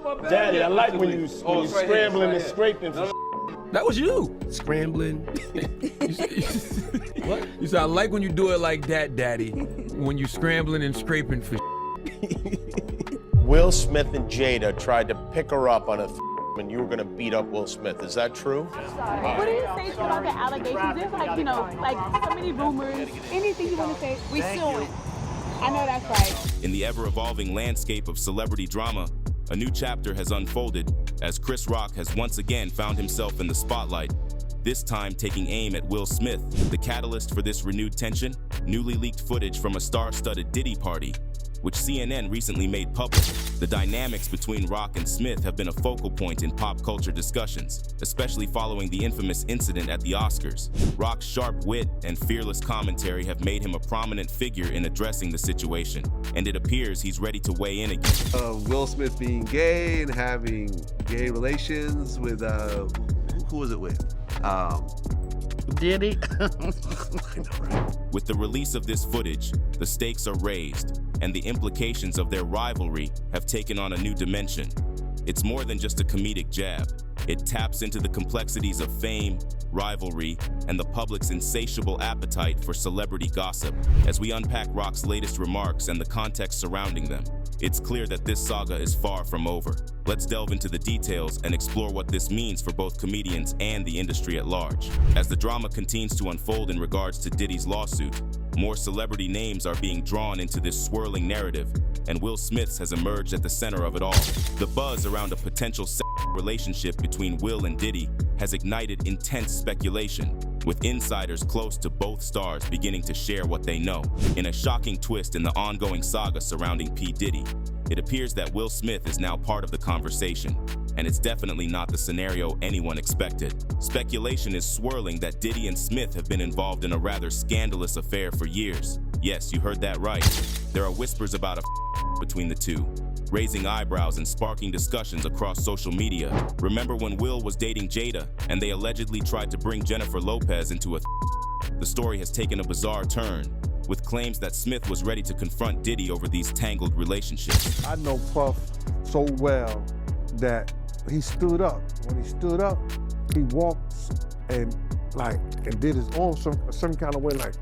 with my bag? Daddy, I like when you Oh, it's right here, scrambling it's and right scraping here. for That was you. Scrambling. What? You said, I like when you do it like that, Daddy. When you scrambling and scraping for Will Smith and Jada tried to pick her up on a and you were gonna beat up Will Smith. Is that true? What do you say about the allegations? There's like, you know, like so many rumors. Anything you want to say, we suing. I know that's right. In the ever-evolving landscape of celebrity drama, a new chapter has unfolded as Chris Rock has once again found himself in the spotlight, this time taking aim at Will Smith. The catalyst for this renewed tension? Newly leaked footage from a star-studded Diddy party, which CNN recently made public. The dynamics between Rock and Smith have been a focal point in pop culture discussions, especially following the infamous incident at the Oscars. Rock's sharp wit and fearless commentary have made him a prominent figure in addressing the situation, and it appears he's ready to weigh in again. Will Smith being gay and having gay relations with, who was it with? Diddy. With the release of this footage, the stakes are raised, and the implications of their rivalry have taken on a new dimension. It's more than just a comedic jab. It taps into the complexities of fame, rivalry, and the public's insatiable appetite for celebrity gossip. As we unpack Rock's latest remarks and the context surrounding them, it's clear that this saga is far from over. Let's delve into the details and explore what this means for both comedians and the industry at large. As the drama continues to unfold in regards to Diddy's lawsuit, more celebrity names are being drawn into this swirling narrative, and Will Smith's has emerged at the center of it all. The buzz around a potential relationship between Will and Diddy has ignited intense speculation, with insiders close to both stars beginning to share what they know. In a shocking twist in the ongoing saga surrounding P. Diddy, it appears that Will Smith is now part of the conversation, and it's definitely not the scenario anyone expected. Speculation is swirling that Diddy and Smith have been involved in a rather scandalous affair for years. Yes, you heard that right. There are whispers about a between the two, raising eyebrows and sparking discussions across social media. Remember when Will was dating Jada and they allegedly tried to bring Jennifer Lopez into a The story has taken a bizarre turn, with claims that Smith was ready to confront Diddy over these tangled relationships. I know Puff so well that he stood up. When he stood up, he walked and did his own some kind of way, like,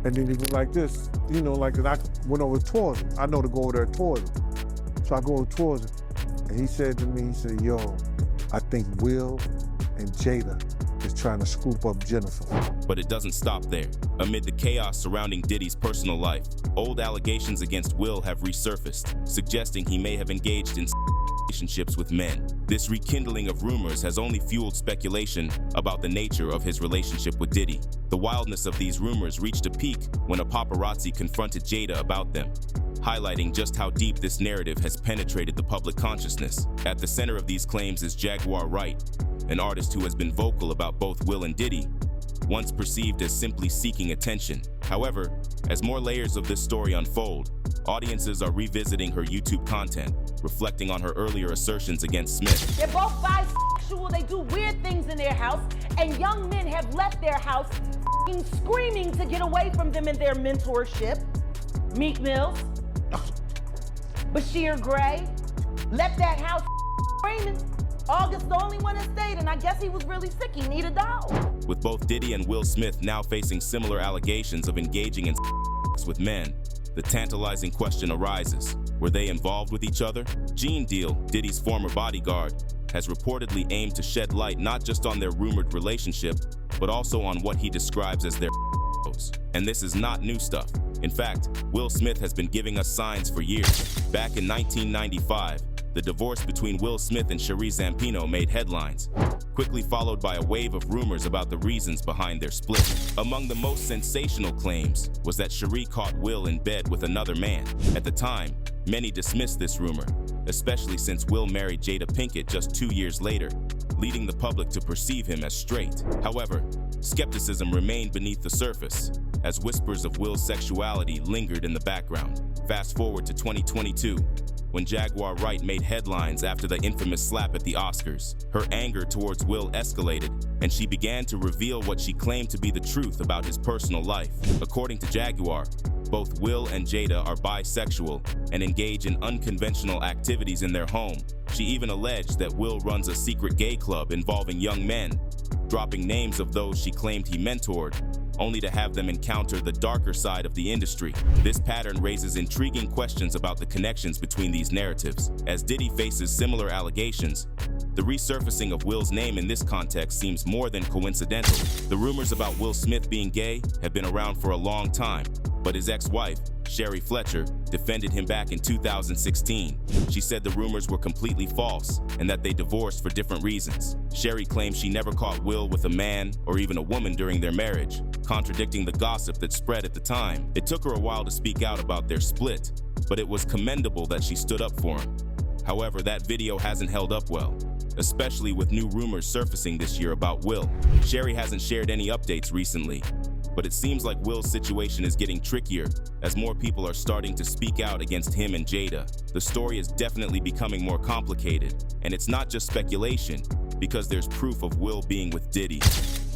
and then he was like this, you know, like, and I went over towards him. I know to go over there towards him. So I go over towards him, and he said to me, he said, yo, I think Will and Jada is trying to scoop up Jennifer. But it doesn't stop there. Amid the chaos surrounding Diddy's personal life, old allegations against Will have resurfaced, suggesting he may have engaged in relationships with men. This rekindling of rumors has only fueled speculation about the nature of his relationship with Diddy. The wildness of these rumors reached a peak when a paparazzi confronted Jada about them, highlighting just how deep this narrative has penetrated the public consciousness. At the center of these claims is Jaguar Wright, an artist who has been vocal about both Will and Diddy, once perceived as simply seeking attention. However, as more layers of this story unfold, audiences are revisiting her YouTube content, reflecting on her earlier assertions against Smith. They're both bisexual, they do weird things in their house, and young men have left their house screaming to get away from them in their mentorship. Meek Mills, Bashir Gray, left that house screaming. August the only one that stayed, and I guess he was really sick. He needed a dog. With both Diddy and Will Smith now facing similar allegations of engaging in with men, the tantalizing question arises: were they involved with each other? Gene Deal, Diddy's former bodyguard, has reportedly aimed to shed light not just on their rumored relationship, but also on what he describes as their and this is not new stuff. In fact, Will Smith has been giving us signs for years. Back in 1995, the divorce between Will Smith and Cherie Zampino made headlines, quickly followed by a wave of rumors about the reasons behind their split. Among the most sensational claims was that Cherie caught Will in bed with another man. At the time, many dismissed this rumor, especially since Will married Jada Pinkett just 2 years later, leading the public to perceive him as straight. However, skepticism remained beneath the surface, as whispers of Will's sexuality lingered in the background. Fast forward to 2022, when Jaguar Wright made headlines after the infamous slap at the Oscars. Her anger towards Will escalated, and she began to reveal what she claimed to be the truth about his personal life. According to Jaguar, both Will and Jada are bisexual and engage in unconventional activities in their home. She She even alleged that Will runs a secret gay club involving young men, dropping names of those she claimed he mentored, only to have them encounter the darker side of the industry. This pattern raises intriguing questions about the connections between these narratives. As Diddy faces similar allegations, the resurfacing of Will's name in this context seems more than coincidental. The rumors about Will Smith being gay have been around for a long time, but his ex-wife, Sherry Fletcher, defended him back in 2016. She said the rumors were completely false and that they divorced for different reasons. Sherry claims she never caught Will with a man or even a woman during their marriage, contradicting the gossip that spread at the time. It took her a while to speak out about their split, but it was commendable that she stood up for him. However, that video hasn't held up well, especially with new rumors surfacing this year about Will. Sherry hasn't shared any updates recently, but it seems like Will's situation is getting trickier as more people are starting to speak out against him and Jada. The story is definitely becoming more complicated, and it's not just speculation, because there's proof of Will being with Diddy.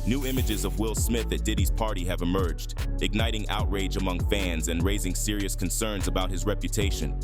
New images of Will Smith at Diddy's party have emerged, igniting outrage among fans and raising serious concerns about his reputation.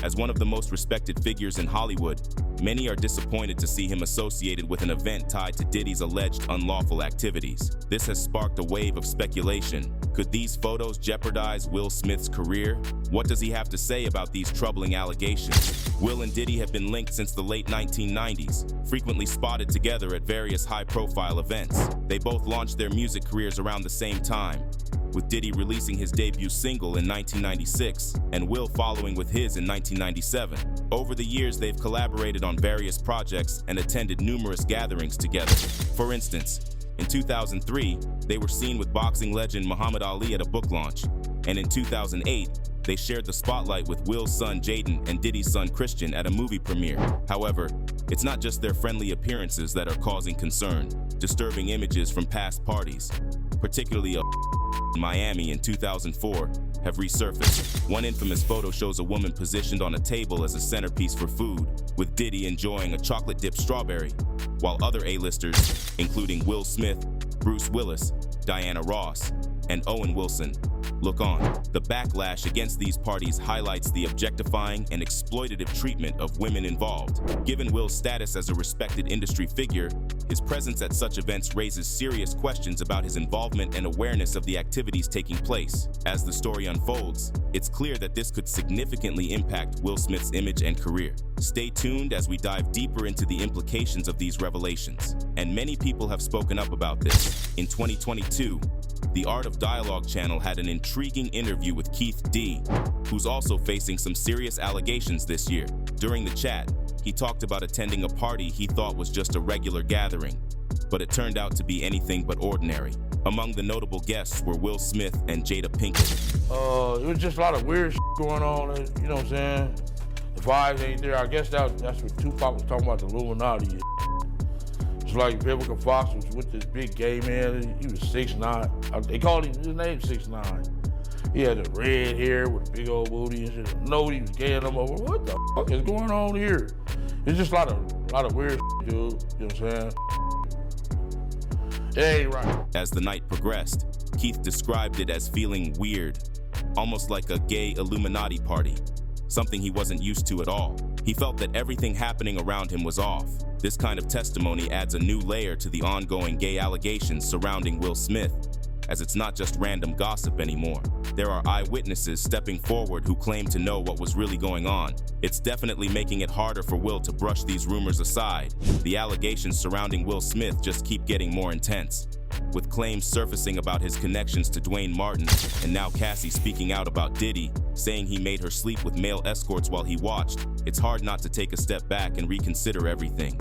As one of the most respected figures in Hollywood, many are disappointed to see him associated with an event tied to Diddy's alleged unlawful activities. This has sparked a wave of speculation. Could these photos jeopardize Will Smith's career? What does he have to say about these troubling allegations? Will and Diddy have been linked since the late 1990s, frequently spotted together at various high-profile events. They both launched their music careers around the same time, with Diddy releasing his debut single in 1996 and Will following with his in 1997. Over the years, they've collaborated on various projects and attended numerous gatherings together. For instance, in 2003, they were seen with boxing legend Muhammad Ali at a book launch, and in 2008, they shared the spotlight with Will's son Jaden and Diddy's son Christian at a movie premiere. However, it's not just their friendly appearances that are causing concern. Disturbing images from past parties, particularly in Miami in 2004, have resurfaced. One infamous photo shows a woman positioned on a table as a centerpiece for food, with Diddy enjoying a chocolate-dipped strawberry, while other A-listers, including Will Smith, Bruce Willis, Diana Ross, and Owen Wilson, look on. The backlash against these parties highlights the objectifying and exploitative treatment of women involved. Given Will's status as a respected industry figure, his presence at such events raises serious questions about his involvement and awareness of the activities taking place. As the story unfolds, it's clear that this could significantly impact Will Smith's image and career. Stay tuned as we dive deeper into the implications of these revelations. And many people have spoken up about this. In 2022, the Art of Dialogue channel had an intriguing interview with Keith D, who's also facing some serious allegations this year. During the chat, he talked about attending a party he thought was just a regular gathering, but it turned out to be anything but ordinary. Among the notable guests were Will Smith and Jada Pinkett. It was just a lot of weird going on, you know what I'm saying? The vibes ain't there. I guess that's what Tupac was talking about, the Illuminati. It's like Vivica Fox was with this big gay man. He was 6'9". They called him, his name 6'9". He had the red hair with a big old booty and shit. Nobody was gay no more. What the fuck is going on here? It's just a lot of weird dude. You know what I'm saying? It ain't right. As the night progressed, Keith described it as feeling weird, almost like a gay Illuminati party, something he wasn't used to at all. He felt that everything happening around him was off. This kind of testimony adds a new layer to the ongoing gay allegations surrounding Will Smith, as it's not just random gossip anymore. There are eyewitnesses stepping forward who claim to know what was really going on. It's definitely making it harder for Will to brush these rumors aside. The allegations surrounding Will Smith just keep getting more intense, with claims surfacing about his connections to Dwayne Martin, and now Cassie speaking out about Diddy, saying he made her sleep with male escorts while he watched. It's hard not to take a step back and reconsider everything.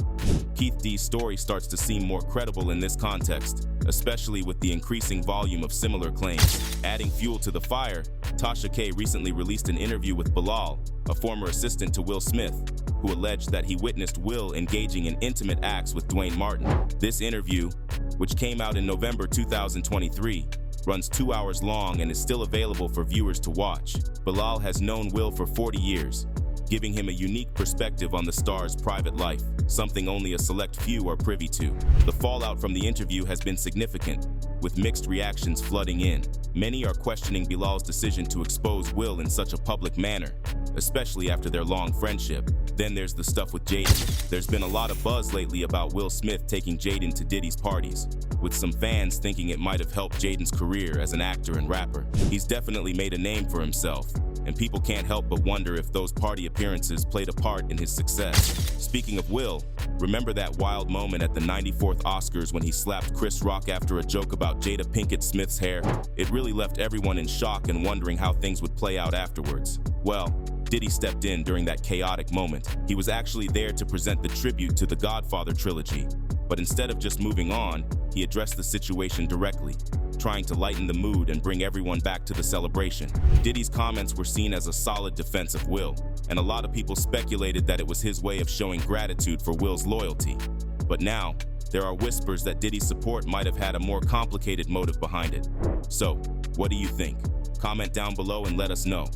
Keith D's story starts to seem more credible in this context, especially with the increasing volume of similar claims. Adding fuel to the fire, Tasha K recently released an interview with Bilal, a former assistant to Will Smith, who alleged that he witnessed Will engaging in intimate acts with Dwayne Martin. This interview, which came out in November 2023, runs 2 hours long and is still available for viewers to watch. Bilal has known Will for 40 years, giving him a unique perspective on the star's private life, something only a select few are privy to. The fallout from the interview has been significant, with mixed reactions flooding in. Many are questioning Bilal's decision to expose Will in such a public manner, especially after their long friendship. Then there's the stuff with Jaden. There's been a lot of buzz lately about Will Smith taking Jaden to Diddy's parties, with some fans thinking it might have helped Jaden's career as an actor and rapper. He's definitely made a name for himself, and people can't help but wonder if those party appearances played a part in his success. Speaking of Will, remember that wild moment at the 94th Oscars when he slapped Chris Rock after a joke about Jada Pinkett Smith's hair? It really left everyone in shock and wondering how things would play out afterwards. Well, Diddy stepped in during that chaotic moment. He was actually there to present the tribute to the Godfather trilogy. But instead of just moving on, he addressed the situation directly, trying to lighten the mood and bring everyone back to the celebration. Diddy's comments were seen as a solid defense of Will, and a lot of people speculated that it was his way of showing gratitude for Will's loyalty. But now, there are whispers that Diddy's support might have had a more complicated motive behind it. So, what do you think? Comment down below and let us know.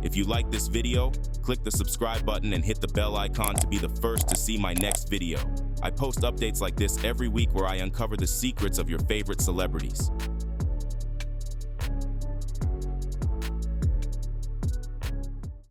If you like this video, click the subscribe button and hit the bell icon to be the first to see my next video. I post updates like this every week where I uncover the secrets of your favorite celebrities.